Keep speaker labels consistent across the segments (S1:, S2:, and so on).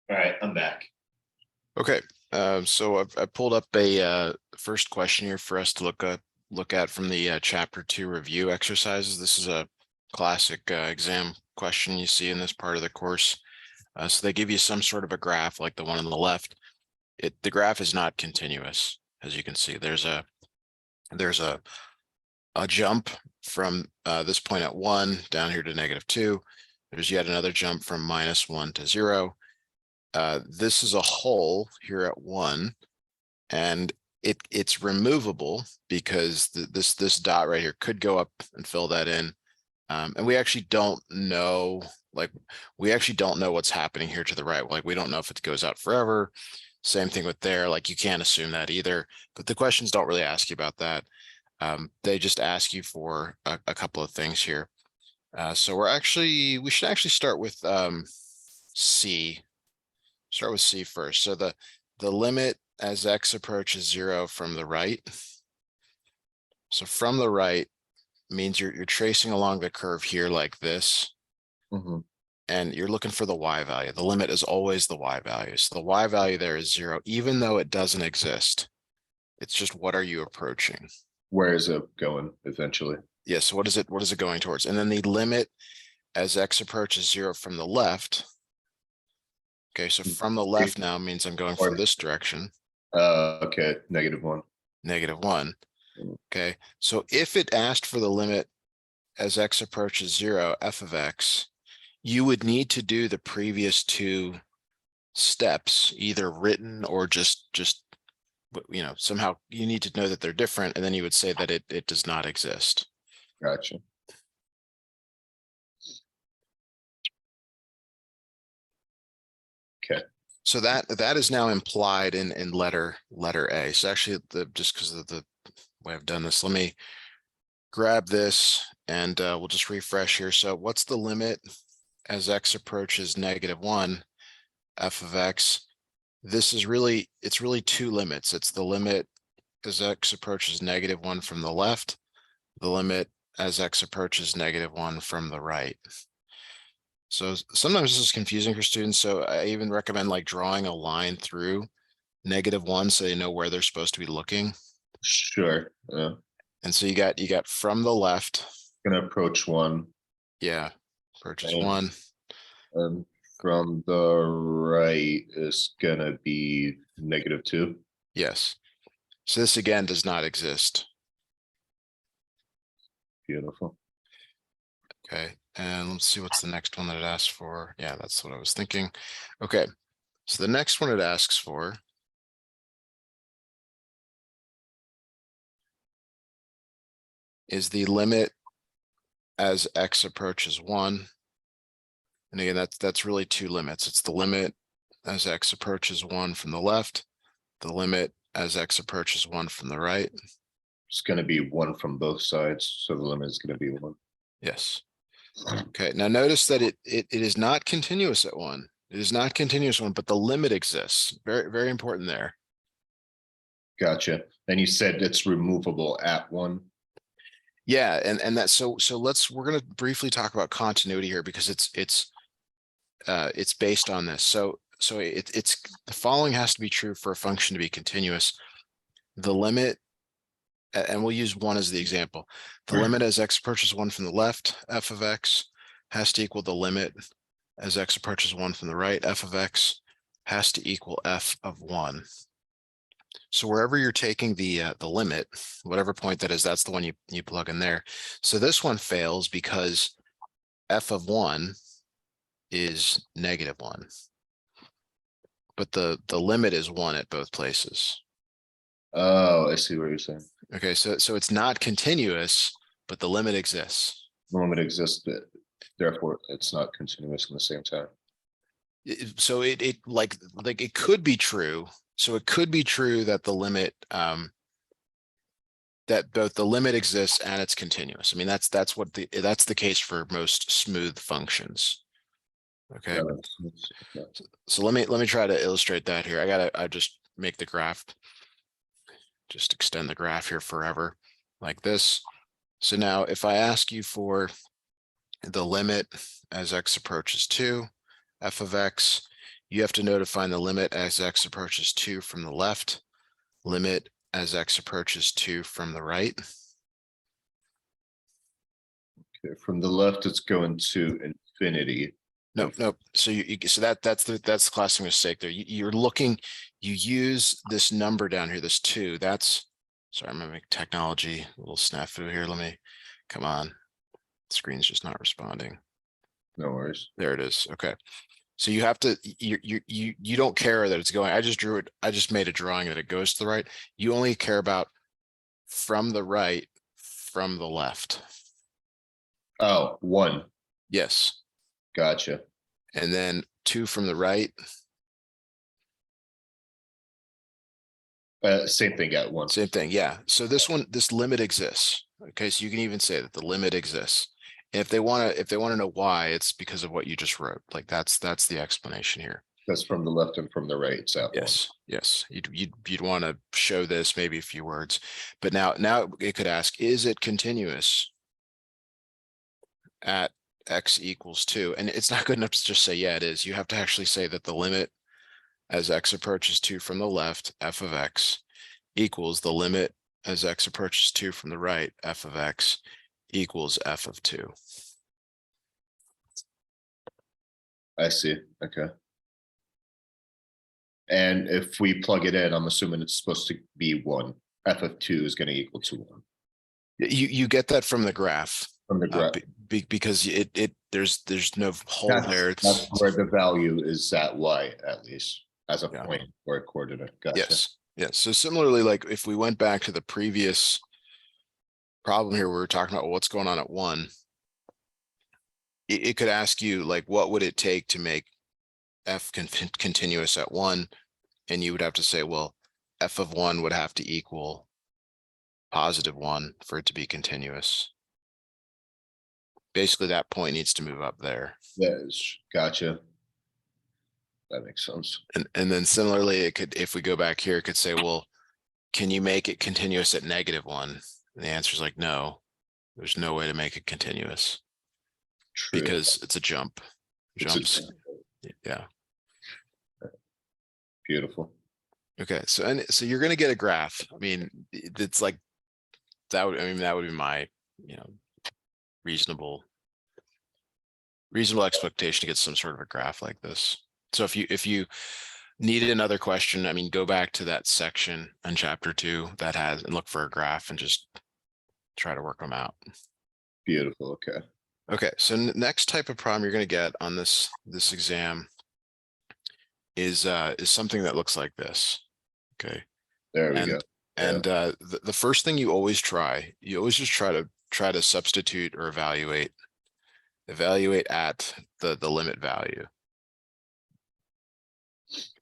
S1: All right, I'm back.
S2: Okay, so I pulled up a first question here for us to look at from the chapter 2 review exercises. This is a classic exam question you see in this part of the course. So they give you some sort of a graph like the one on the left. The graph is not continuous, as you can see. There's a jump from this point at 1 down here to -2. There's yet another jump from -1 to 0. This is a hole here at 1, and it's removable because this dot right here could go up and fill that in. And we actually don't know, what's happening here to the right. Like, we don't know if it goes out forever. Same thing with there, like you can't assume that either, but the questions don't really ask you about that. They just ask you for a couple of things here. So we should actually start with C. Start with C first. So the limit as x approaches 0 from the right. So from the right means you're tracing along the curve here like this.
S1: Mhm.
S2: And you're looking for the y value. The limit is always the y value. So the y value there is 0, even though it doesn't exist. It's just, what are you approaching?
S1: Where is it going eventually?
S2: Yeah, so what is it going towards? And then the limit as x approaches 0 from the left. Okay, so from the left now means I'm going from this direction.
S1: Okay, -1.
S2: -1. Okay, so if it asked for the limit as x approaches 0, f of x, you would need to do the previous two steps, either written or just somehow you need to know that they're different, and then you would say that it does not exist.
S1: Gotcha. Okay.
S2: So that is now implied in letter A. So actually, just because of the way I've done this, let me grab this and we'll just refresh here. So what's the limit as x approaches -1, f of x? This is it's really two limits. It's the limit as x approaches -1 from the left, the limit as x approaches -1 from the right. So sometimes this is confusing for students. So I even recommend like drawing a line through -1 so they know where they're supposed to be looking.
S1: Sure.
S2: And so you got from the left.
S1: Gonna approach 1.
S2: Yeah, approaches
S1: And
S2: 1.
S1: And from the right is gonna be -2.
S2: Yes. So this again does not exist.
S1: Beautiful.
S2: Okay, and let's see what's the next one that it asks for. Yeah, that's what I was thinking. Okay, so the next one it asks for is the limit as x approaches 1. And again, that's really two limits. It's the limit as x approaches 1 from the left, the limit as x approaches 1 from the right.
S1: It's gonna be 1 from both sides, so the limit is gonna be 1.
S2: Yes. Okay, now notice that it is not continuous at 1. It is not continuous 1, but the limit exists. Very, very important there.
S1: Gotcha. And you said it's removable at 1.
S2: Yeah, and that so we're going to briefly talk about continuity here because it's based on this. So it's the following has to be true for a function to be continuous. The limit, and we'll use 1 as the example. The limit as x approaches 1 from the left, f of x, has to equal the limit as x approaches 1 from the right, f of x, has to equal f of 1. So wherever you're taking the limit, whatever point that is, that's the one you plug in there. So this one fails because f of 1 is -1, but the limit is 1 at both places.
S1: Oh, I see what you're saying.
S2: Okay, so it's not continuous, but the limit exists.
S1: The limit exists, therefore it's not continuous in the same time.
S2: So it it could be true. So it could be true that the limit that both the limit exists and it's continuous. I mean, that's the case for most smooth functions. Okay. So let me try to illustrate that here. I just make the graph, just extend the graph here forever like this. So now if I ask you for the limit as x approaches 2, f of x, you have to know to find the limit as x approaches 2 from the left, limit as x approaches 2 from the right.
S1: Okay, from the left, it's going to infinity.
S2: Nope, nope. So so that's the classic mistake there. You're looking, you use this number down here, this 2. That's, sorry, I'm gonna make technology a little snafu here. Let me, come on. Screen's just not responding.
S1: No worries.
S2: There it is. Okay. So you have to, you don't care that it's going, I just drew it. I just made a drawing that it goes to the right. You only care about from the right, from the left.
S1: Oh, 1.
S2: Yes.
S1: Gotcha.
S2: And then 2 from the right.
S1: Same thing at 1.
S2: Same thing. Yeah. So this one, this limit exists. Okay. So you can even say that the limit exists. And if they want to know why, it's because of what you just wrote. Like that's the explanation here.
S1: That's from the left and from the right. It's at 1.
S2: Yes. Yes. You'd want to show this, maybe a few words, but now it could ask, is it continuous at x equals 2? And it's not good enough to just say, yeah, it is. You have to actually say that the limit as x approaches 2 from the left, f of x, equals the limit as x approaches 2 from the right, f of x, equals f of 2.
S1: I see. Okay. And if we plug it in, I'm assuming it's supposed to be 1. F of 2 is going to equal to 1.
S2: You get that from the graph.
S1: From the graph.
S2: Because there's no hole there.
S1: That's where the value is at y, at least as a
S2: Yeah.
S1: point or a coordinate. Gotcha.
S2: Yes. Yes. So similarly, like if we went back to the previous problem here, we were talking about what's going on at 1. It could ask you, like, what would it take to make f continuous at 1? And you would have to say, well, f of 1 would have to equal +1 for it to be continuous. Basically, that point needs to move up there.
S1: Yes. Gotcha. That makes sense.
S2: And then similarly, it could, if we go back here, it could say, well, can you make it continuous at -1? And the answer is like, no, there's no way to make it continuous.
S1: True.
S2: Because it's a jump. Jumps. Yeah.
S1: Beautiful.
S2: Okay. So you're going to get a graph. I mean, it's like that would, I mean, that would be my, reasonable expectation to get some sort of a graph like this. So if you needed another question, I mean, go back to that section in chapter 2 that has, and look for a graph and just try to work them out.
S1: Beautiful. Okay.
S2: Okay. So next type of problem you're going to get on this exam is something that looks like this. Okay.
S1: There we go.
S2: And the first thing you always just try to substitute or evaluate at the limit value.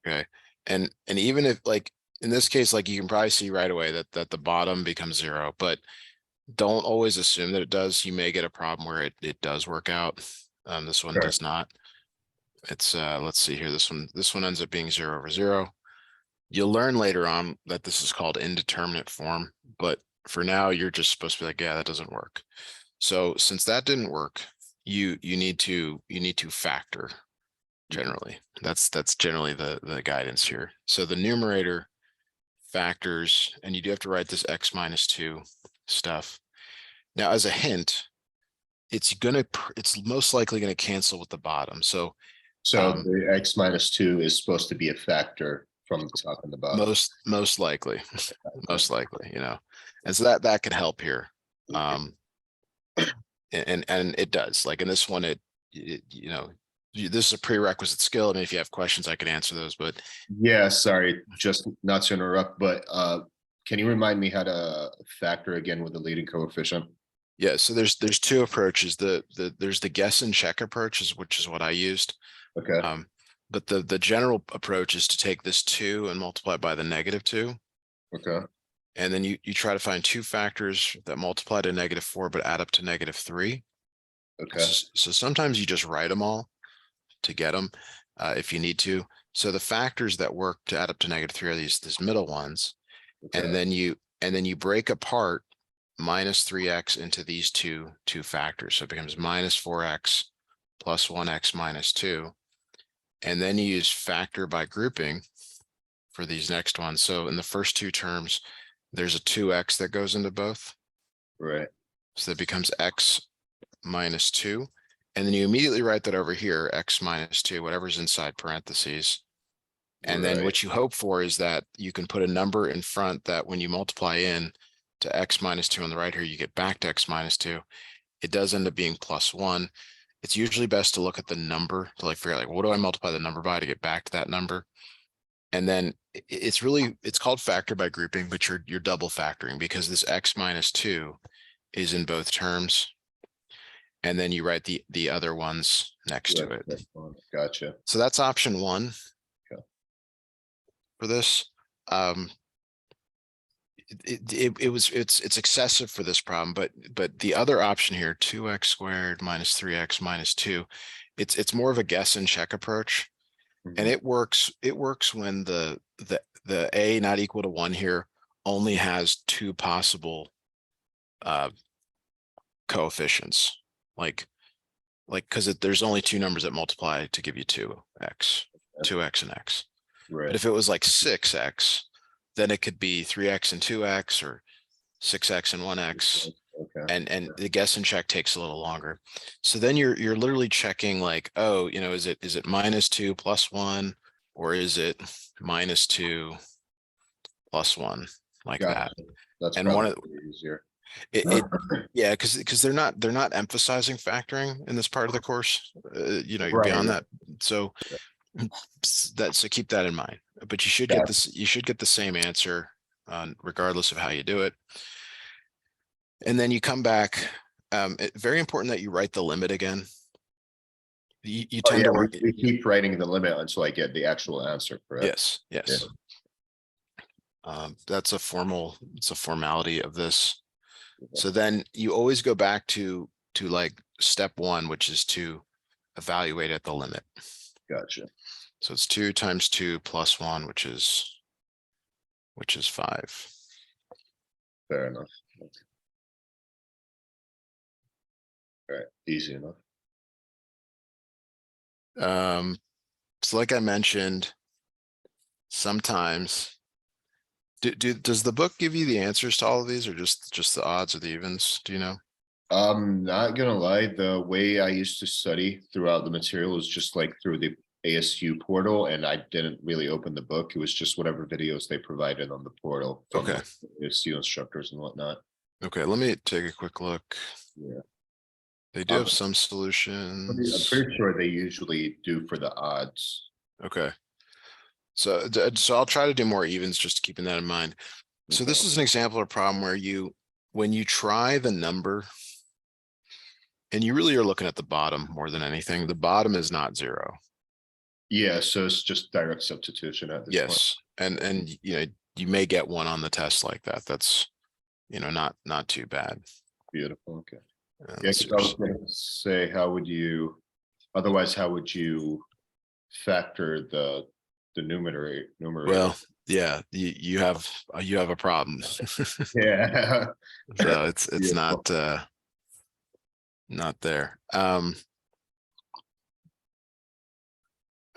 S2: Okay. And even if, like, in this case, like, you can probably see right away that the bottom becomes 0, but don't always assume that it does. You may get a problem where it does work out. This one does not. It's let's see here. This one ends up being 0/0. You'll learn later on that this is called indeterminate form, but for now you're just supposed to be like, yeah, that doesn't work. So since that didn't work, you need to factor. Generally, that's generally the guidance here. So the numerator factors, and you do have to write this x minus 2 stuff. Now, as a hint, it's most likely going to cancel with the bottom. So
S1: the x minus 2 is supposed to be a factor from the top and the bottom.
S2: Most likely, and so that could help here. And it does. Like in this one, this is a prerequisite skill. I mean, if you have questions, I can answer those, but
S1: yeah, sorry, just not to interrupt, but can you remind me how to factor again with the leading coefficient?
S2: Yeah, so there's 2 approaches. There's the guess and check approach, which is what I used.
S1: Okay.
S2: But the general approach is to take this 2 and multiply by the -2.
S1: Okay.
S2: And then you try to find 2 factors that multiply to -4 but add up to -3.
S1: Okay.
S2: So sometimes you just write them all to get them if you need to. So the factors that work to add up to -3 are these middle ones.
S1: Okay.
S2: And then you break apart -3x into these two factors. So it becomes -4x plus 1x minus 2. And then you use factor by grouping for these next ones. So in the first two terms, there's a 2x that goes into both.
S1: Right.
S2: So that becomes x minus 2. And then you immediately write that over here, x minus 2, whatever's inside parentheses. And then
S1: Right.
S2: what you hope for is that you can put a number in front that when you multiply in to x minus 2 on the right here, you get back to x minus 2. It does end up being +1. It's usually best to look at the number to like figure out like, what do I multiply the number by to get back to that number? And then it's called factor by grouping, but you're double factoring because this x minus 2 is in both terms. And then you write the other ones next to
S1: Right,
S2: it.
S1: that's fine. Gotcha.
S2: So that's option 1
S1: Okay.
S2: for this. It's excessive for this problem, but the other option here, 2x squared minus 3x minus 2, it's more of a guess and check approach. And
S1: Mhm.
S2: it works when the a not equal to 1 here only has 2 possible coefficients, like because there's only 2 numbers that multiply to give you 2x and x.
S1: Right.
S2: But if it was like 6x, then it could be 3x and 2x or 6x and 1x.
S1: Okay.
S2: And the guess and check takes a little longer. So then you're literally checking like, oh, is it -2 + 1, or is it -2 + 1, like that?
S1: Gotcha. That's
S2: And one of
S1: probably easier.
S2: yeah, because they're not emphasizing factoring in this part of the course. You're
S1: Right.
S2: beyond that. So so keep that in mind. But you should get this. You should get the same answer, regardless of how you do it. And then you come back. Very important that you write the limit again. You
S1: Oh,
S2: tend
S1: yeah,
S2: to work.
S1: we keep writing the limit until I get the actual answer, correct?
S2: Yes. That's a formality of this. So then you always go back to like step 1, which is to evaluate at the limit.
S1: Gotcha.
S2: So it's 2 times 2 + 1, which is 5.
S1: Fair enough. All right, easy enough.
S2: So like I mentioned, sometimes does the book give you the answers to all of these, or just the odds or the evens? Do you know?
S1: I'm not gonna lie, the way I used to study throughout the material is just like through the ASU portal, and I didn't really open the book. It was just whatever videos they provided on the portal from
S2: Okay.
S1: the ASU instructors and whatnot.
S2: Okay, let me take a quick look.
S1: Yeah.
S2: They do have some
S1: I'm
S2: solutions.
S1: pretty sure they usually do for the odds.
S2: Okay. So I'll try to do more evens, just keeping that in mind. So this
S1: Okay.
S2: is an example of a problem where when you try the number, and you really are looking at the bottom more than anything, the bottom is not 0.
S1: Yeah, so it's just direct substitution at this point.
S2: Yes, and you may get one on the test like that. That's not too bad.
S1: Beautiful. Okay. Yeah,
S2: Let's
S1: because I was
S2: see.
S1: gonna say, how would you factor the numerator?
S2: Well, yeah, you have a problem.
S1: Yeah.
S2: So it's
S1: Beautiful.
S2: not there. All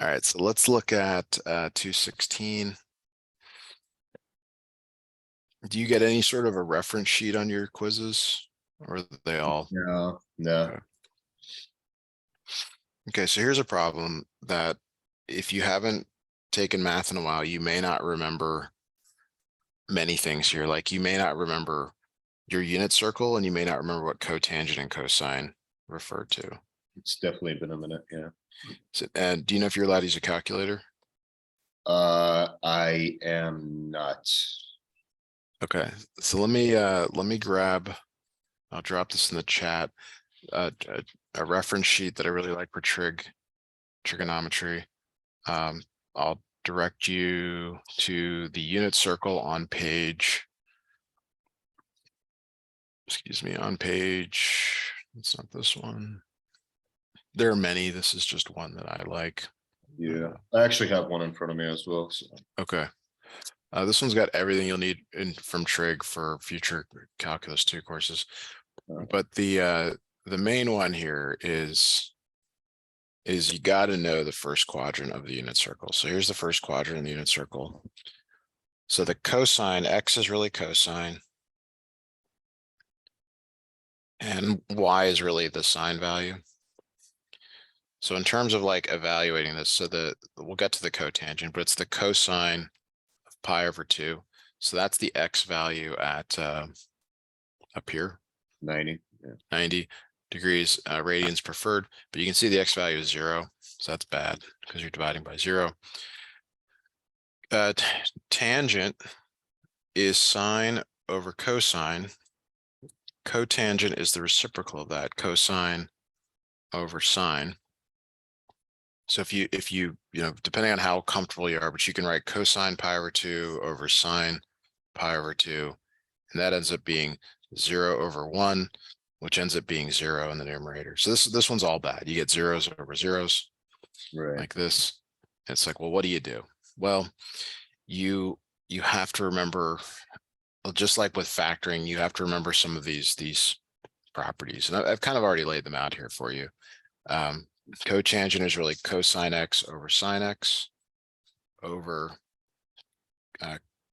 S2: right, so let's look at 216. Do you get any sort of a reference sheet on your quizzes, or are they all?
S1: No.
S2: Okay, so here's a problem that if you haven't taken math in a while, you may not remember many things here. Like you may not remember your unit circle, and you may not remember what cotangent and cosine refer to.
S1: It's definitely been a minute. Yeah.
S2: So, and do you know if you're allowed to use a calculator?
S1: I am not.
S2: Okay, so let me grab, I'll drop this in the chat, a reference sheet that I really like for trigonometry. I'll direct you to the unit circle on page, excuse me, on page, it's not this one. There are many, this is just one that I like.
S1: Yeah, I actually have one in front of me as well. So.
S2: Okay. This one's got everything you'll need from trig for future calculus 2 courses. But the main one here is is you got to know the first quadrant of the unit circle. So here's the first quadrant in the unit circle. So the cosine, x is really cosine. And y is really the sine value. So in terms of like evaluating this, so we'll get to the cotangent, but it's the cosine of pi over 2. So that's the x value at up here,
S1: 90. Yeah.
S2: 90 degrees, radians preferred, but you can see the x value is 0. So that's bad because you're dividing by 0. Tangent is sine over cosine. Cotangent is the reciprocal of that, cosine over sine. So if you depending on how comfortable you are, but you can write cosine pi over 2 over sine pi over 2, and that ends up being 0 over 1, which ends up being 0 in the numerator. So this one's all bad. You get zeros over zeros
S1: Right.
S2: like this. It's like, well, what do you do? Well, you have to remember, just like with factoring, you have to remember some of these properties, and I've kind of already laid them out here for you. Cotangent is really cosine x over sine x over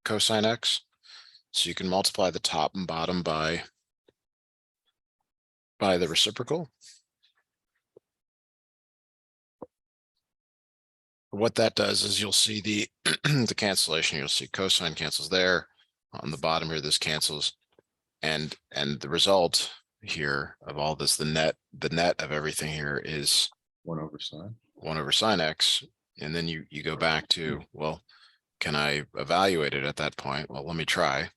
S2: cosine x. So you can multiply the top and bottom by the reciprocal. What that does is you'll see the the cancellation. You'll see cosine cancels there. On the bottom here, this cancels, and the result here of all this, the net of everything here is
S1: 1 over sine.
S2: 1 over sine x. And then you go back to, well, can I evaluate it at that point? Well, let me try.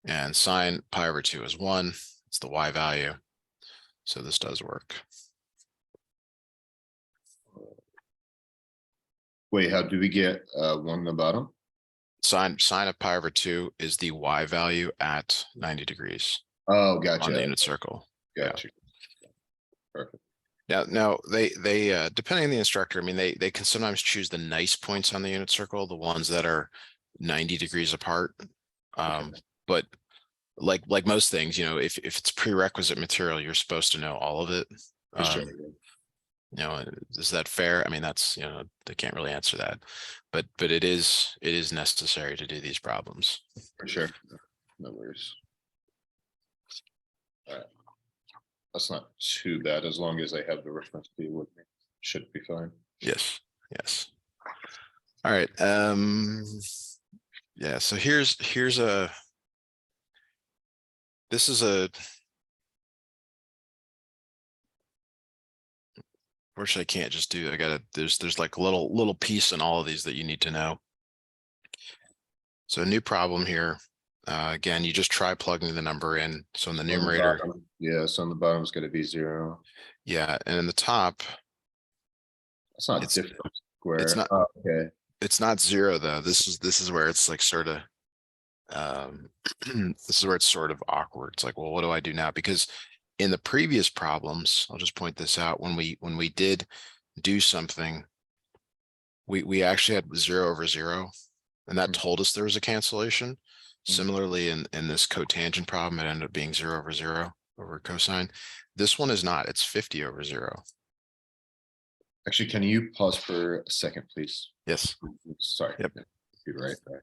S2: And sine pi over 2 is 1. It's the y value. So this does work.
S1: Wait, how do we get 1 in the bottom?
S2: Sine of pi over 2 is the y value at 90 degrees
S1: Oh, gotcha.
S2: on the unit circle.
S1: Gotcha. Yeah. Perfect.
S2: Now they depending on the instructor, I mean, they can sometimes choose the nice points on the unit circle, the ones that are 90 degrees apart. But like most things, if it's prerequisite material, you're supposed to know all of it.
S1: For sure.
S2: Is that fair? I mean, that's, they can't really answer that, but it is necessary to do these problems.
S1: For sure. No worries. All right. That's not too bad as long as I have the reference to with me. Should be fine.
S2: Yes. All right. Yeah. So here's this is unfortunately, I can't just do. There's like a little piece in all of these that you need to know. So a new problem here. Again, you just try plugging the number in. So in the numerator,
S1: so on the bottom is going to be 0.
S2: Yeah, and in the top,
S1: It's not different square.
S2: It's not.
S1: Okay.
S2: It's not 0 though. This is where it's like sort of. This is where it's sort of awkward. It's like, well, what do I do now? Because in the previous problems, I'll just point this out. When we did do something, we actually had 0 over 0, and that told us there was a cancellation. Similarly, in this cotangent problem, it ended up being 0 over 0 over cosine. This one is not. It's 50 over 0.
S1: Actually, can you pause for a second, please?
S2: Yes.
S1: Sorry.
S2: Yep.
S1: Be right back.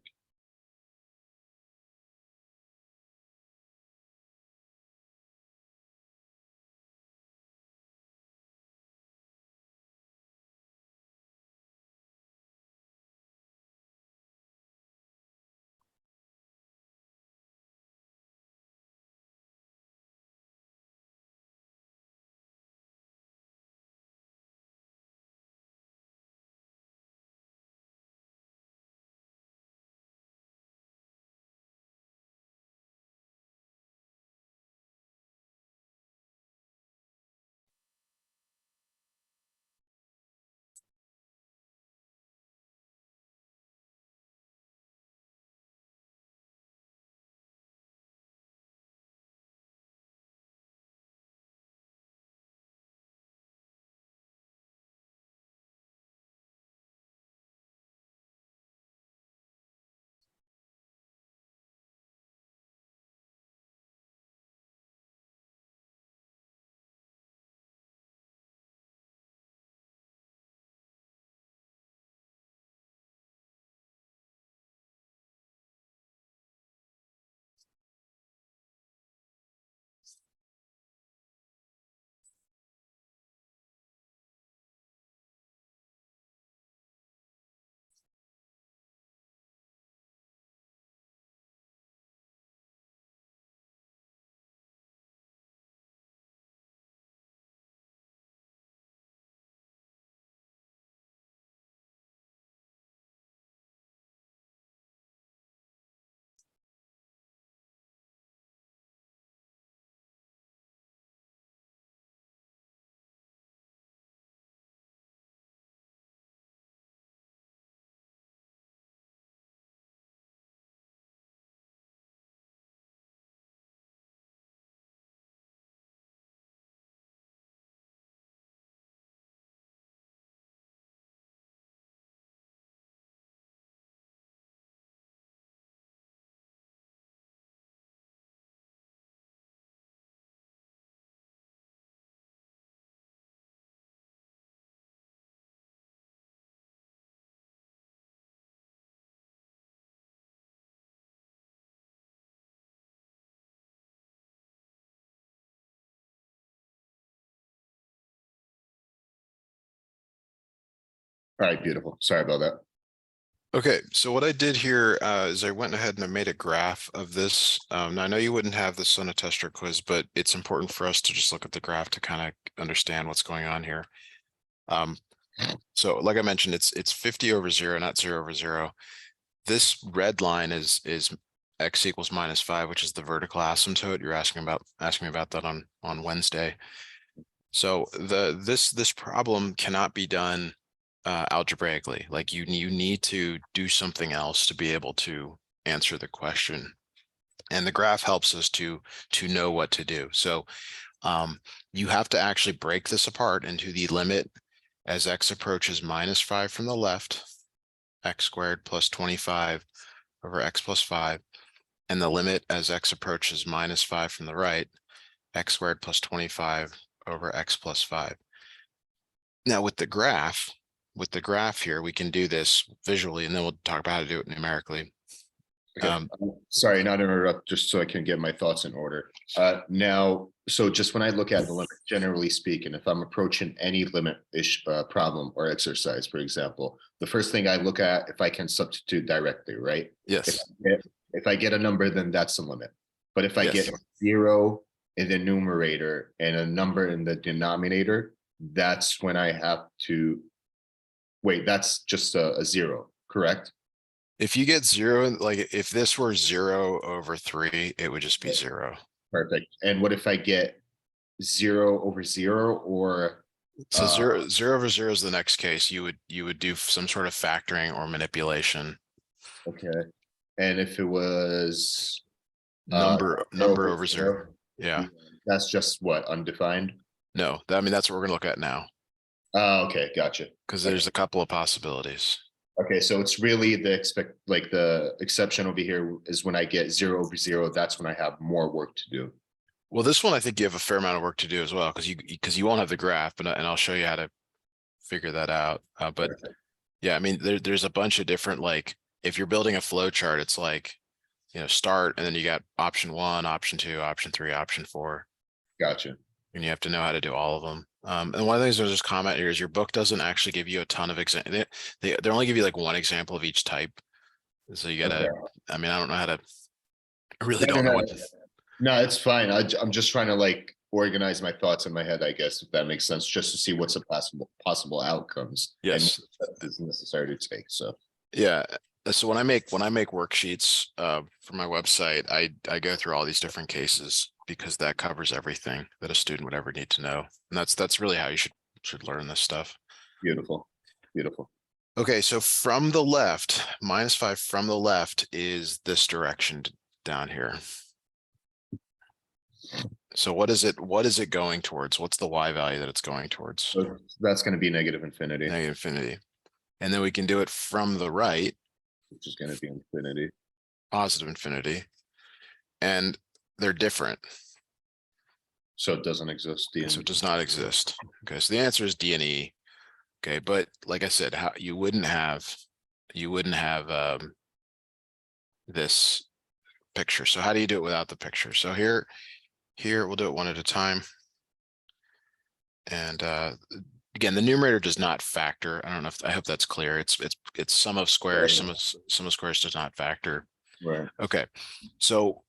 S1: All right, beautiful. Sorry about that.
S2: Okay, so what I did here is I went ahead and I made a graph of this. Now I know you wouldn't have this on a test or quiz, but it's important for us to just look at the graph to kind of understand what's going on here. So like I mentioned, it's 50 over 0, not 0 over 0. This red line is x equals -5, which is the vertical asymptote. You're asking me about that on Wednesday. So this problem cannot be done algebraically. Like you need to do something else to be able to answer the question. And the graph helps us to know what to do. So you have to actually break this apart into the limit as x approaches -5 from the left, x squared plus 25 over x plus 5, and the limit as x approaches -5 from the right, x squared plus 25 over x plus 5. Now with the graph here, we can do this visually, and then we'll talk about how to do it numerically.
S1: Okay. Sorry, not to interrupt, just so I can get my thoughts in order. Now, so just when I look at the limit, generally speaking, if I'm approaching any limit-ish problem or exercise, for example, the first thing I look at if I can substitute directly, right?
S2: Yes.
S1: If I get a number, then that's the limit. But if I
S2: Yes.
S1: get 0 in the numerator and a number in the denominator, that's when I have to wait. That's just a 0, correct?
S2: If you get 0, like if this were 0 over 3, it would just be 0.
S1: Perfect. And what if I get 0 over 0 or
S2: So 0 over 0 is the next case. You would do some sort of factoring or manipulation.
S1: okay. And if it was
S2: Number over 0. Yeah.
S1: That's just what, undefined?
S2: No, I mean that's what we're gonna look at now.
S1: Okay, gotcha.
S2: Because there's a couple of possibilities.
S1: Okay, so it's really the exception over here is when I get 0 over 0, that's when I have more work to do.
S2: Well, this one I think you have a fair amount of work to do as well, because you won't have the graph, and I'll show you how to figure that out. But yeah, I mean there's a bunch of different, like if you're building a flow chart, it's like, start, and then you got option 1, option 2, option 3, option 4.
S1: Gotcha.
S2: And you have to know how to do all of them. And one of the things I'll just comment here is your book doesn't actually give you a ton of examples. They only give you like one example of each type. So you gotta, I mean, I don't know how to, I really don't know what.
S1: No, it's fine. I'm just trying to like organize my thoughts in my head, I guess, if that makes sense, just to see what's the possible outcomes.
S2: Yes.
S1: And what is necessary to take. So
S2: Yeah. So when I make worksheets for my website, I go through all these different cases because that covers everything that a student would ever need to know. And that's really how you should learn this stuff.
S1: beautiful. Beautiful.
S2: Okay, so from the left, -5 from the left is this direction down here. So what is it going towards? What's the y value that it's going towards?
S1: So that's going to be negative infinity.
S2: Negative infinity. And then we can do it from the right,
S1: which is going to be infinity.
S2: Positive infinity. And they're different.
S1: So it doesn't exist.
S2: So it does not exist. Okay, so the answer is D and E. Okay, but like I said, how you wouldn't have this picture. So how do you do it without the picture? So here we'll do it one at a time. And again, the numerator does not factor. I don't know if, I hope that's clear. It's sum of squares. Sum of squares does not factor.
S1: Right.
S2: Okay. So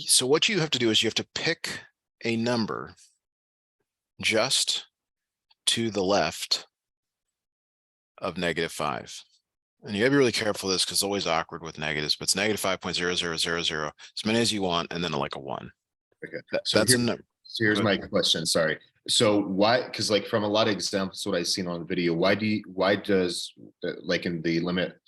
S2: so what you have to do is you have to pick a number just to the left of -5. And you gotta be really careful of this because it's always awkward with negatives, but it's -5.0000, as many as you want, and then like a 1.
S1: Okay.
S2: That's a number.
S1: So here's my question. Sorry. So why? Because like from a lot of examples, what I've seen on the video, why does like in the limit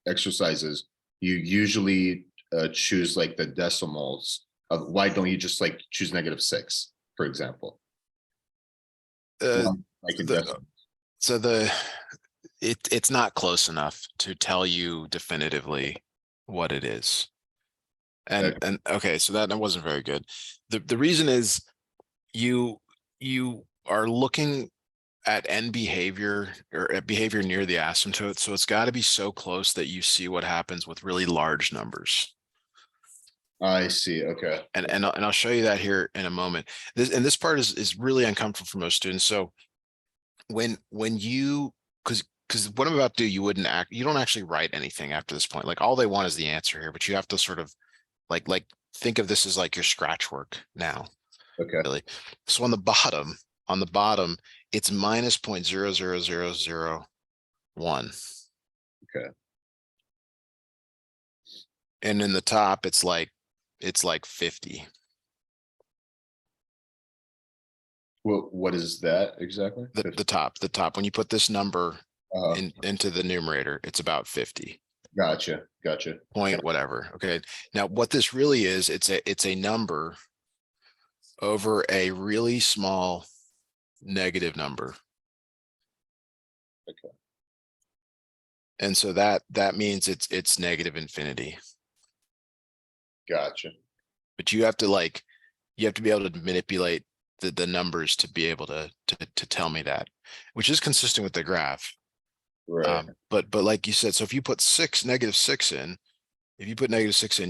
S1: exercises, you usually choose like the decimals of, why don't you just like choose -6, for example?
S2: It's not close enough to tell you definitively what it is. And okay, so that wasn't very good. The reason is you are looking at end behavior or at behavior near the asymptote. So it's got to be so close that you see what happens with really large numbers.
S1: I see. Okay.
S2: And I'll show you that here in a moment. This part is really uncomfortable for most students. So when you, because what I'm about to do, you don't actually write anything after this point. Like all they want is the answer here, but you have to sort of like think of this as like your scratch work now,
S1: Okay,
S2: really. So on the bottom, it's minus 0.00001.
S1: okay.
S2: And in the top, it's like 50.
S1: Well, what is that exactly?
S2: The top, when you put this number
S1: Uh,
S2: into the numerator, it's about 50.
S1: gotcha.
S2: Point whatever. Okay. Now what this really is, it's a number over a really small negative number.
S1: Okay.
S2: And so that means it's negative infinity.
S1: Gotcha.
S2: But you have to be able to manipulate the numbers to be able to tell me that, which is consistent with the graph.
S1: Right.
S2: But like you said, so if you put -6 in,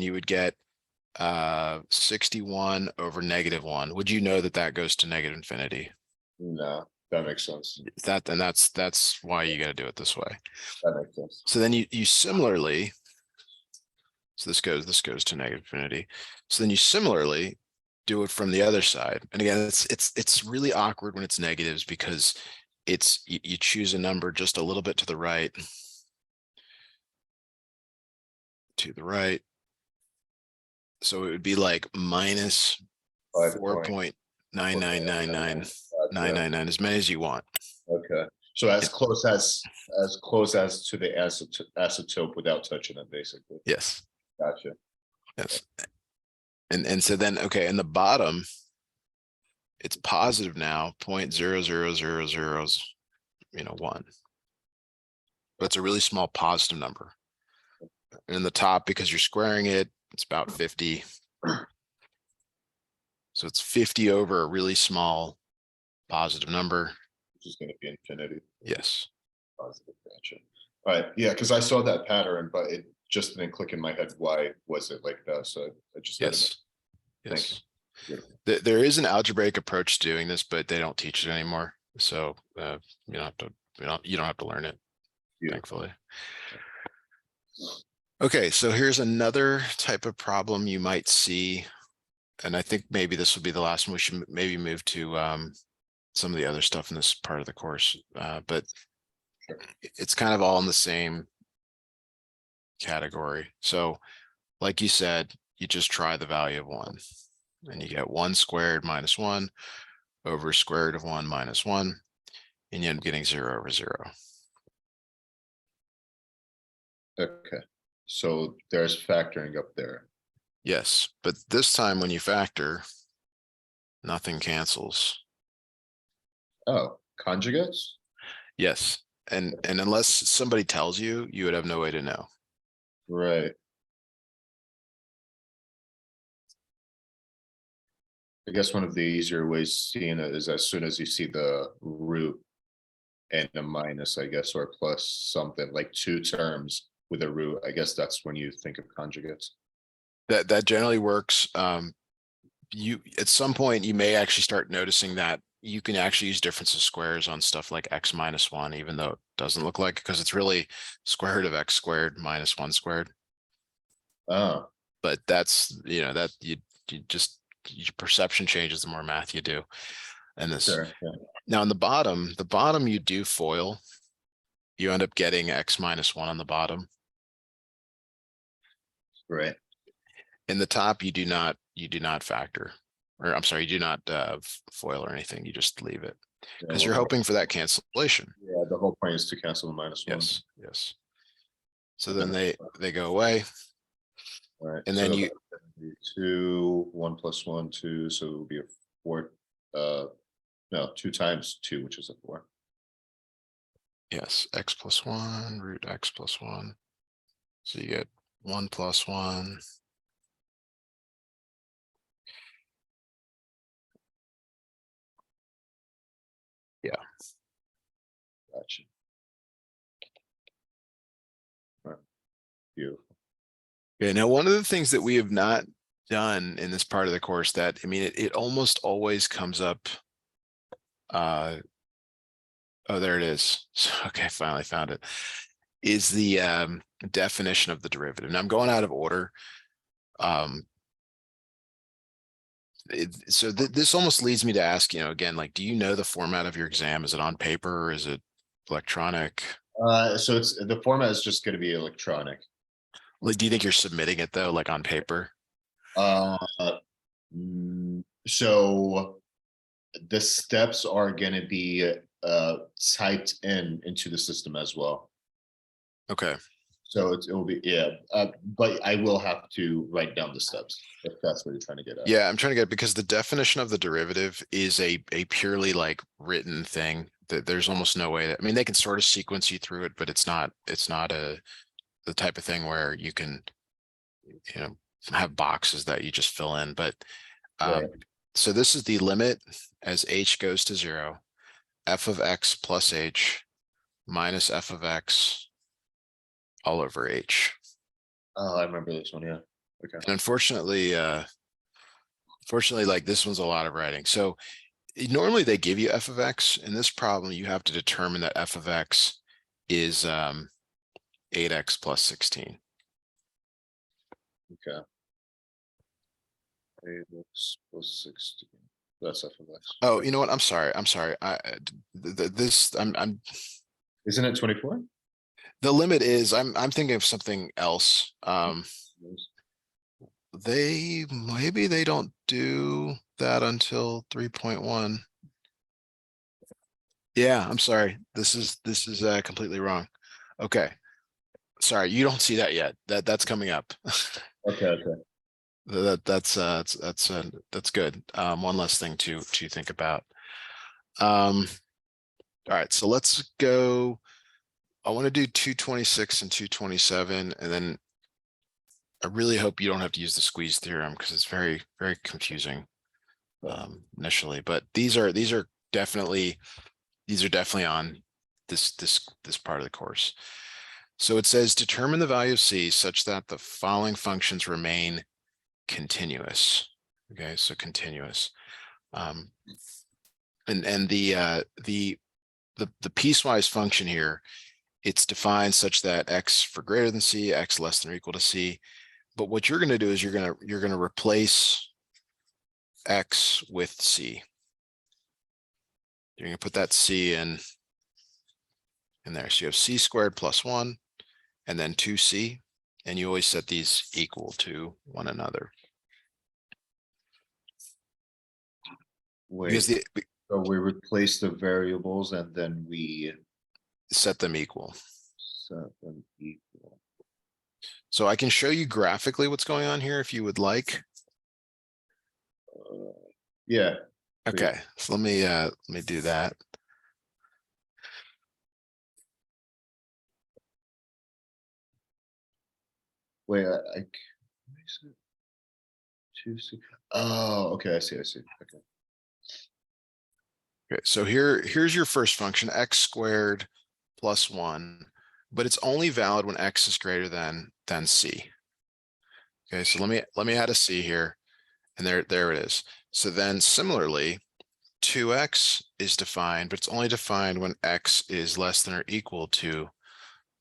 S2: you would get 61 over -1. Would you know that that goes to negative infinity?
S1: No, that makes sense.
S2: That's why you got to do it this way.
S1: That makes sense.
S2: So then you similarly, so this goes to negative infinity. So then you similarly do it from the other side. And again, it's really awkward when it's negatives because you choose a number just a little bit to the right. So it would be like minus 4.9999999, as many as you want.
S1: Okay. So as close as to the asymptote without touching it, basically.
S2: Yes.
S1: Gotcha.
S2: Yes. And so then, okay, in the bottom, it's positive now, 0.00001. But it's a really small positive number. And in the top, because you're squaring it, it's about 50. So it's 50 over a really small positive number.
S1: Which is going to be infinity.
S2: Yes.
S1: Positive. Gotcha. All right. Yeah, because I saw that pattern, but it just didn't click in my head. Why was it like that? So I just had to
S2: Yes.
S1: Thank
S2: Yes.
S1: Beautiful.
S2: There is an algebraic approach to doing this, but they don't teach it anymore. So you don't have to learn it,
S1: Beautiful.
S2: thankfully. Okay, so here's another type of problem you might see. And I think maybe this will be the last one. We should maybe move to some of the other stuff in this part of the course. But
S1: Sure.
S2: It's kind of all in the same category. So like you said, you just try the value of 1 and you get 1 squared minus 1 over square root of 1 minus 1, and you end up getting 0 over 0.
S1: Okay. So there's factoring up there.
S2: Yes, but this time when you factor, nothing cancels.
S1: Oh, conjugates?
S2: Yes, and unless somebody tells you, you would have no way to know.
S1: Right. I guess one of the easier ways seeing it is as soon as you see the root and a minus, I guess, or plus something like 2 terms with a root. I guess that's when you think of conjugates.
S2: That generally works. You at some point you may actually start noticing that you can actually use difference of squares on stuff like x minus 1, even though it doesn't look like it, because it's really square root of x squared minus 1 squared.
S1: Oh,
S2: But that's, that you just, your perception changes the more math you do. And this
S1: sure. Yeah.
S2: now on the bottom you do FOIL. You end up getting x minus 1 on the bottom.
S1: Right.
S2: In the top, you do not factor, or I'm sorry, you do not FOIL or anything. You just leave it because you're hoping for that cancellation.
S1: Yeah, the whole point is to cancel the minus 1.
S2: Yes, yes. So then they go away.
S1: All right.
S2: And then you
S1: 2, 1 plus 1, 2. So it will be a 4. No, 2 times 2, which is a 4.
S2: Yes, x plus 1 root x plus 1. So you get 1 plus 1. Yeah.
S1: Gotcha. All right. Beautiful.
S2: Okay, now one of the things that we have not done in this part of the course that, I mean, it almost always comes up Oh, there it is. Okay, finally found it. Is the definition of the derivative. Now I'm going out of order. So this almost leads me to ask, again, like, do you know the format of your exam? Is it on paper or is it electronic?
S1: So it's the format is just going to be electronic.
S2: Like, do you think you're submitting it though, like on paper?
S1: Uh, so the steps are going to be typed into the system as well.
S2: Okay.
S1: So it will be, yeah, but I will have to write down the steps if that's what you're trying to get at.
S2: Yeah, I'm trying to get, because the definition of the derivative is a purely like written thing that there's almost no way that, I mean, they can sort of sequence you through it, but it's not the type of thing where you can, have boxes that you just fill in. But
S1: Right.
S2: so this is the limit as h goes to 0, f of x plus h minus f of x all over h.
S1: Oh, I remember this one. Yeah. Okay.
S2: And unfortunately, like this one's a lot of writing. So normally they give you f of x. In this problem, you have to determine that f of x is 8x plus 16.
S1: Okay. 8x plus 16. That's f of x.
S2: Oh, you know what? I'm sorry. I'm
S1: Isn't it 24?
S2: the limit is I'm thinking of something else. Maybe they don't do that until 3.1. Yeah, I'm sorry. This is completely wrong. Okay. Sorry, you don't see that yet. That's coming up.
S1: Okay. Okay.
S2: That's good. One less thing to think about. All right, so let's go. I want to do 226 and 227, and then I really hope you don't have to use the squeeze theorem because it's very, very confusing initially. But these are definitely on this part of the course. So it says determine the value of c such that the following functions remain continuous. Okay, so continuous. And the piecewise function here, it's defined such that x for greater than c, x less than or equal to c. But what you're going to do is you're going to replace x with c. You're going to put that c in there. So you have c squared plus 1 and then 2c, and you always set these equal to one another.
S1: Wait.
S2: Because
S1: So we replace the variables and then we
S2: set them equal.
S1: set them equal.
S2: So I can show you graphically what's going on here if you would like.
S1: Yeah.
S2: Okay, so let me do that.
S1: Wait, oh, okay. I see. Okay.
S2: Okay, so here's your first function, x squared plus 1, but it's only valid when x is greater than c. Okay, so let me add a c here, and there it is. So then similarly, 2x is defined, but it's only defined when x is less than or equal to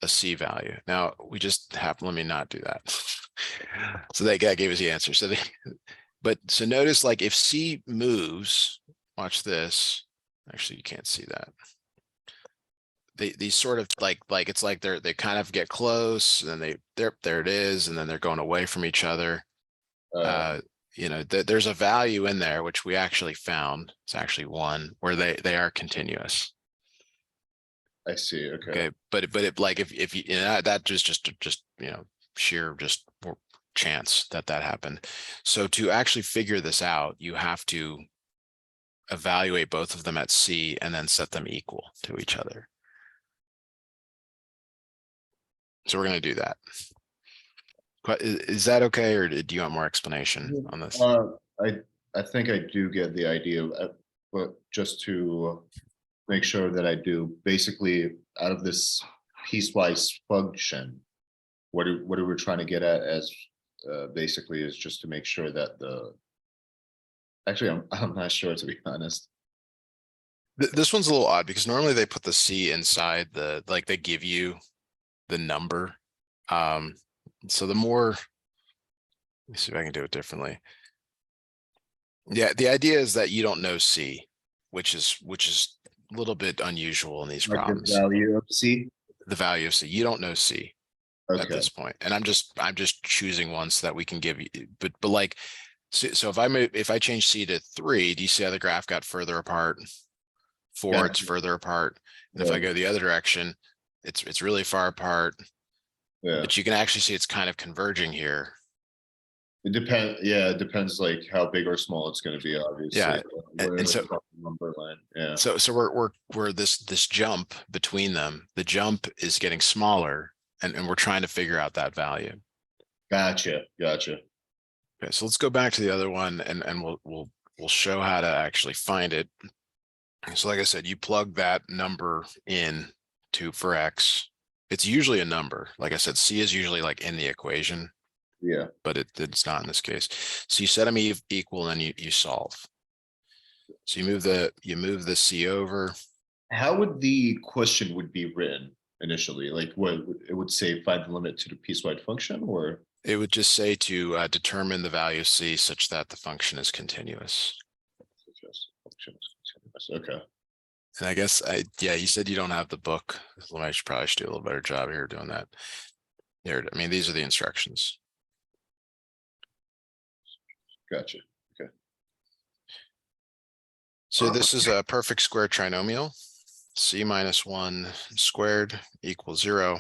S2: a c value. Now we just have, let me not do that. So that guy gave us the answer. So so notice, like, if c moves, watch this. Actually, you can't see that. These sort of like it's like they kind of get close, and then there it is, and then they're going away from each other. There's a value in there which we actually found. It's actually 1 where they are continuous.
S1: I see. Okay.
S2: Okay, but it, like, if you know, that just sheer chance that happened. So to actually figure this out, you have to evaluate both of them at c and then set them equal to each other. So we're going to do that. Is that okay, or do you want more explanation on this?
S1: I think I do get the idea, but just to make sure that I do, basically out of this piecewise function, what are we trying to get at as basically is just to make sure that actually I'm not sure, to be honest.
S2: This one's a little odd because normally they put the C inside the, like they give you the number. So the more, let me see if I can do it differently. Yeah, the idea is that you don't know C, which is a little bit unusual in these
S1: Like the
S2: problems.
S1: value of C?
S2: The value of C, you don't know C at
S1: Okay,
S2: this point. And I'm just choosing one so that we can give you, but like, so if I change C to 3, do you see how the graph got further apart? 4, it's
S1: gotcha.
S2: further apart. And if I
S1: Right.
S2: go the other direction, it's really far apart,
S1: Yeah,
S2: but you can actually see it's kind of converging here.
S1: yeah, it depends like how big or small it's gonna be, obviously.
S2: Yeah.
S1: We're in
S2: And
S1: the
S2: so,
S1: proper number line, yeah.
S2: so we're this jump between them, the jump is getting smaller and we're trying to figure out that value.
S1: Gotcha, gotcha.
S2: Okay, so let's go back to the other one and we'll show how to actually find it. So like I said, you plug that number in for X. It's usually a number. Like I said, C is usually like in the equation,
S1: Yeah.
S2: but it's not in this case. So you set them equal and you solve. So you move the C over.
S1: How would the question would be written initially? Like what, it would say find the limit to the piecewise function, or?
S2: It would just say to determine the value of C such that the function is continuous.
S1: Okay.
S2: And I guess yeah, you said you don't have the book. I should probably do a little better job here doing that. Here, I mean, these are the instructions.
S1: Gotcha. Okay.
S2: So this is a perfect square trinomial. C minus 1 squared equals 0.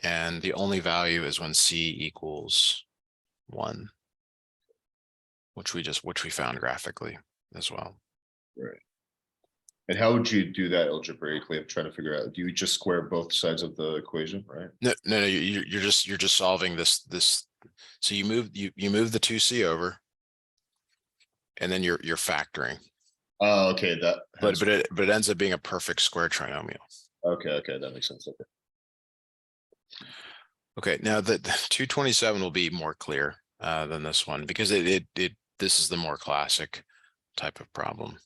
S2: And the only value is when C equals 1, which we found graphically as well.
S1: Right. And how would you do that algebraically? I'm trying to figure out, do you just square both sides of the equation, right?
S2: No, you're just solving this. So you move the 2C over, and then you're factoring.
S1: Oh, okay, that
S2: But it ends up being a perfect square trinomial.
S1: okay, that makes sense. Okay.
S2: Okay, now the 227 will be more clear than this one because this is the more classic type of problem.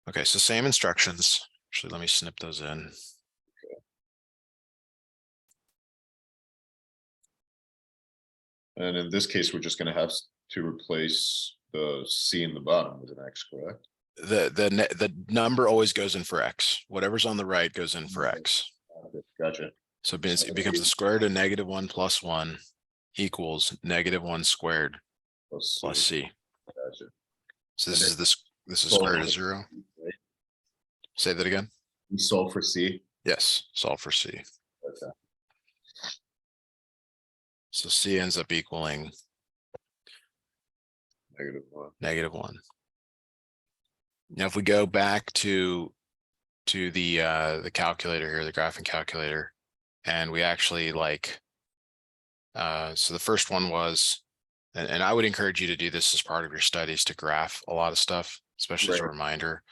S2: Okay, so same instructions. Actually, let me snip those in.
S1: Okay. And in this case, we're just going to have to replace the C in the bottom with an X, correct?
S2: The number always goes in for X. Whatever's on the right goes in for X.
S1: Okay, gotcha.
S2: So it becomes the square root of -1 + 1 equals -1 squared plus C.
S1: Gotcha.
S2: So this is square root of 0.
S1: Right?
S2: Say that again.
S1: We solve for C.
S2: Yes, solve for C.
S1: Okay.
S2: So C ends up equaling
S1: -1.
S2: -1. Now, if we go back to the calculator here, the graphing calculator, and we actually like, so the first one was, and I would encourage you to do this as part of your studies to graph a lot of stuff, especially as a reminder.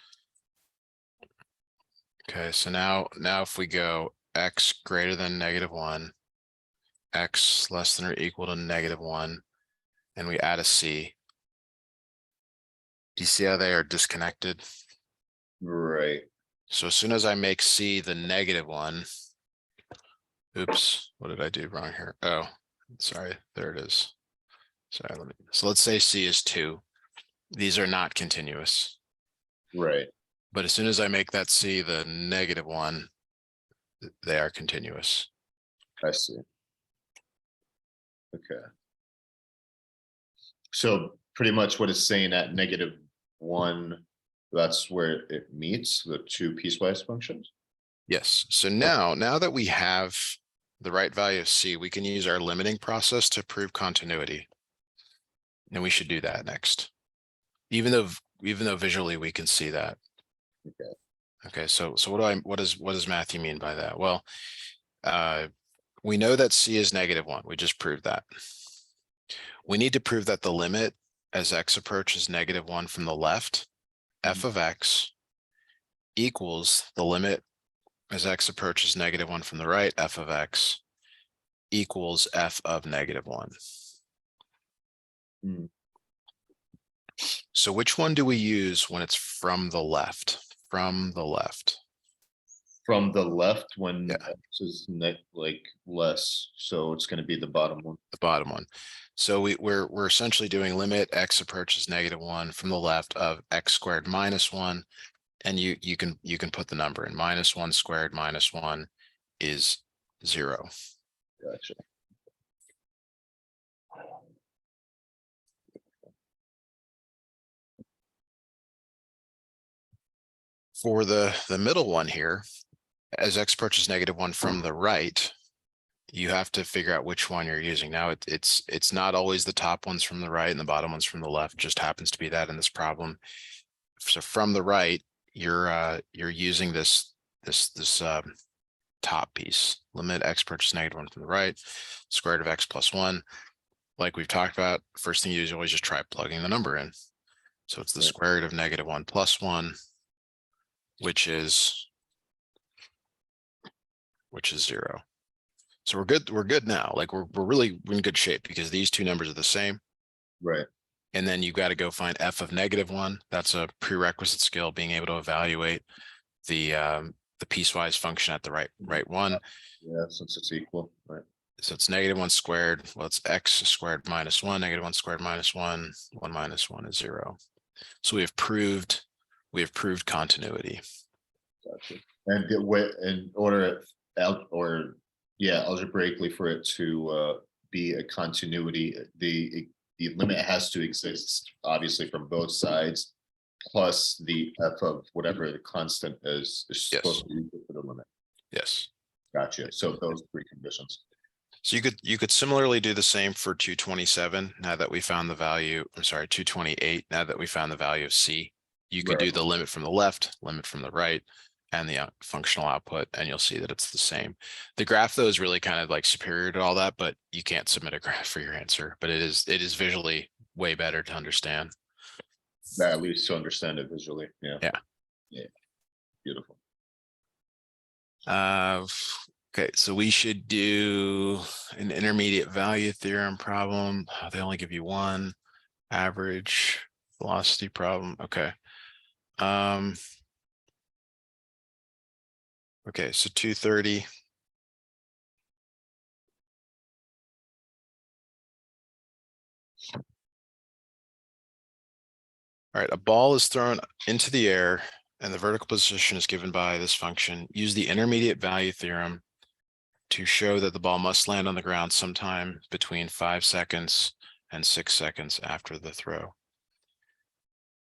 S2: Okay, so now if we go X greater than -1, X less than or equal to -1, and we add a C. Do you see how they are disconnected?
S1: Right.
S2: So as soon as I make C the -1, oops, what did I do wrong here? Oh, sorry, there it is. Sorry, so let's say C is 2. These are not continuous.
S1: Right.
S2: But as soon as I make that C the -1, they are continuous.
S1: I see. Okay. So pretty much what it's saying at -1, that's where it meets the two piecewise functions.
S2: Yes. So now that we have the right value of C, we can use our limiting process to prove continuity. And we should do that next. Even though visually we can see that.
S1: Okay.
S2: Okay, so what does Matthew mean by that? Well, we know that C is -1. We just proved that. We need to prove that the limit as X approaches -1 from the left, f of X equals the limit as X approaches -1 from the right, f of X equals f of -1.
S1: Hmm.
S2: So which one do we use when it's from the left? From the left.
S1: From the left when
S2: Yeah.
S1: X is like less, so it's gonna be the bottom one.
S2: The bottom one. So we're essentially doing limit x approaches -1 from the left of x squared minus 1. And you can put the number in. -1 squared minus 1 is 0.
S1: Gotcha.
S2: For the middle one here, as x approaches -1 from the right, you have to figure out which one you're using. Now it's not always the top ones from the right and the bottom ones from the left, just happens to be that in this problem. So from the right, you're using this top piece, limit x approaches -1 from the right, square root of x plus 1. Like we've talked about, first thing you do is always just try plugging the number in. So it's the
S1: Yeah.
S2: square root of -1 plus 1, which is 0. So we're good now. Like we're really in good shape because these two numbers are the same.
S1: Right.
S2: And then you've got to go find f of -1. That's a prerequisite skill, being able to evaluate the piecewise function at the right one.
S1: Yeah, since it's equal, right?
S2: So it's -1 squared. Well, it's x squared minus 1, -1 squared minus 1, 1 minus 1 is 0. So we have proved continuity.
S1: Gotcha. And in order algebraically for it to be a continuity, the limit has to exist, obviously, from both sides, plus the f of whatever the constant is supposed to be equal to the limit.
S2: Yes.
S1: Gotcha. So those three conditions.
S2: So you could similarly do the same for 227. Now that we found the value, I'm sorry, 228. Now that we found the value of C, you could do the limit from the left, limit from the right, and the functional output, and you'll see that it's the same. The graph though is really kind of like superior to all that, but you can't submit a graph for your answer. But it is visually way better to understand.
S1: At least to understand it visually. Yeah.
S2: Yeah.
S1: Yeah. Beautiful.
S2: Okay, so we should do an intermediate value theorem problem. They only give you one. Average velocity problem. Okay. Okay, so 230. All right, a ball is thrown into the air and the vertical position is given by this function. Use the intermediate value theorem to show that the ball must land on the ground sometime between 5 seconds and 6 seconds after the throw.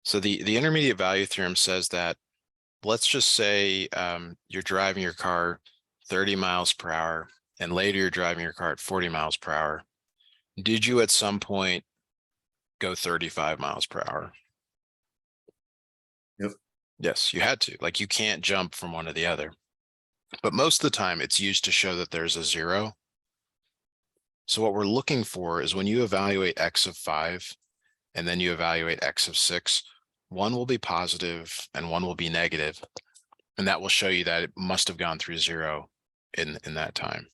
S2: So the intermediate value theorem says that, let's just say you're driving your car 30 miles per hour and later you're driving your car at 40 miles per hour. Did you at some point go 35 miles per hour?
S1: Yep.
S2: Yes, you had to. Like you can't jump from one to the other. But most of the time it's used to show that there's a 0. So what we're looking for is when you evaluate x of 5 and then you evaluate x of 6, one will be positive and one will be negative. And that will show you that it must have gone through 0 in that time.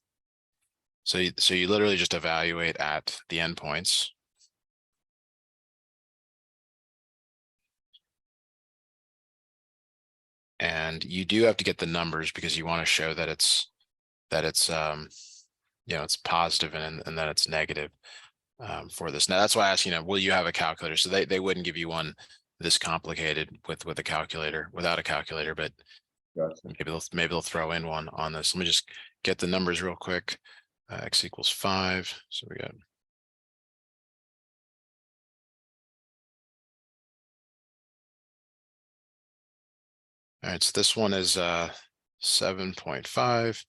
S2: So you literally just evaluate at the endpoints. And you do have to get the numbers because you want to show that it's it's positive and that it's negative for this. Now that's why I asked, will you have a calculator? So they wouldn't give you one this complicated with a calculator, without a calculator, but
S1: Gotcha.
S2: maybe they'll throw in one on this. Let me just get the numbers real quick. X equals 5. So we got all right, so this one is 7.5,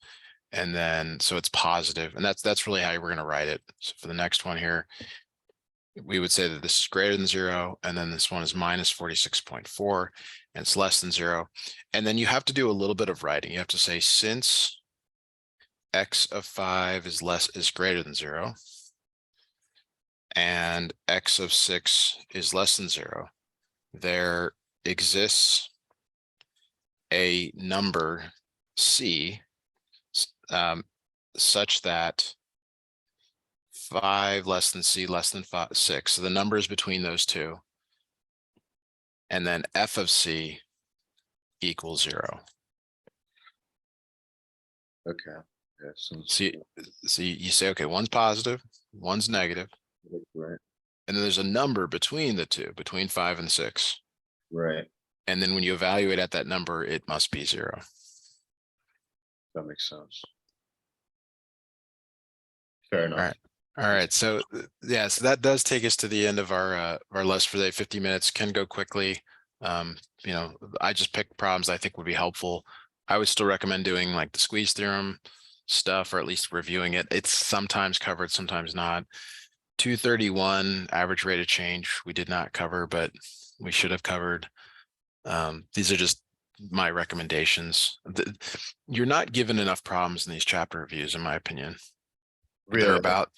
S2: and then so it's positive, and that's really how we're going to write it. So for the next one here, we would say that this is greater than 0, and then this one is minus 46.4, and it's less than 0. And then you have to do a little bit of writing. You have to say, since x of 5 is greater than 0, and x of 6 is less than 0, there exists a number C such that 5 less than C less than 6. So the numbers between those two and then f of c equals 0.
S1: Okay. Yeah,
S2: So you say, okay, one's positive, one's negative,
S1: right,
S2: and then there's a number between the two, between 5 and 6.
S1: right.
S2: And then when you evaluate at that number, it must be 0.
S1: That makes sense. Fair
S2: All
S1: enough.
S2: right. All right. So yeah, so that does take us to the end of our list for the day. 50 minutes can go quickly. You know, I just picked problems I think would be helpful. I would still recommend doing like the squeeze theorem stuff, or at least reviewing it. It's sometimes covered, sometimes not. 231 average rate of change we did not cover, but we should have covered. These are just my recommendations. You're not given enough problems in these chapter reviews, in my opinion. They're about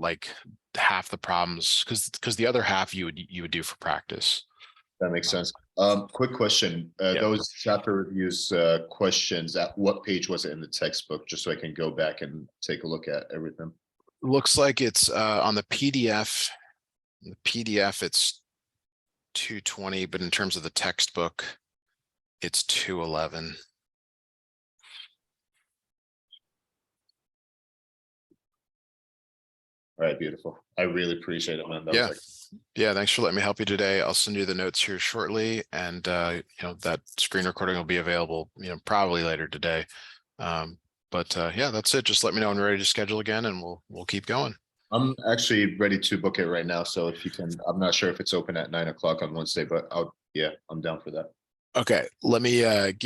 S2: like half the problems, because the other half you would do for practice.
S1: That makes sense. Quick question.
S2: Yeah.
S1: Those chapter reviews questions, at what page was it in the textbook? Just so I can go back and take a look at everything.
S2: Looks like it's on the PDF. The PDF it's 220, but in terms of the textbook, it's 211.
S1: All right, beautiful. I really appreciate it, man. That was
S2: Yeah.
S1: like,
S2: Yeah, thanks for letting me help you today. I'll send you the notes here shortly, and you know, that screen recording will be available, you know, probably later today. But yeah, that's it. Just let me know when you're ready to schedule again, and we'll keep going.
S1: I'm actually ready to book it right now. So if you can, I'm not sure if it's open at 9 o'clock on Wednesday, but yeah, I'm down for that.
S2: Okay, let me give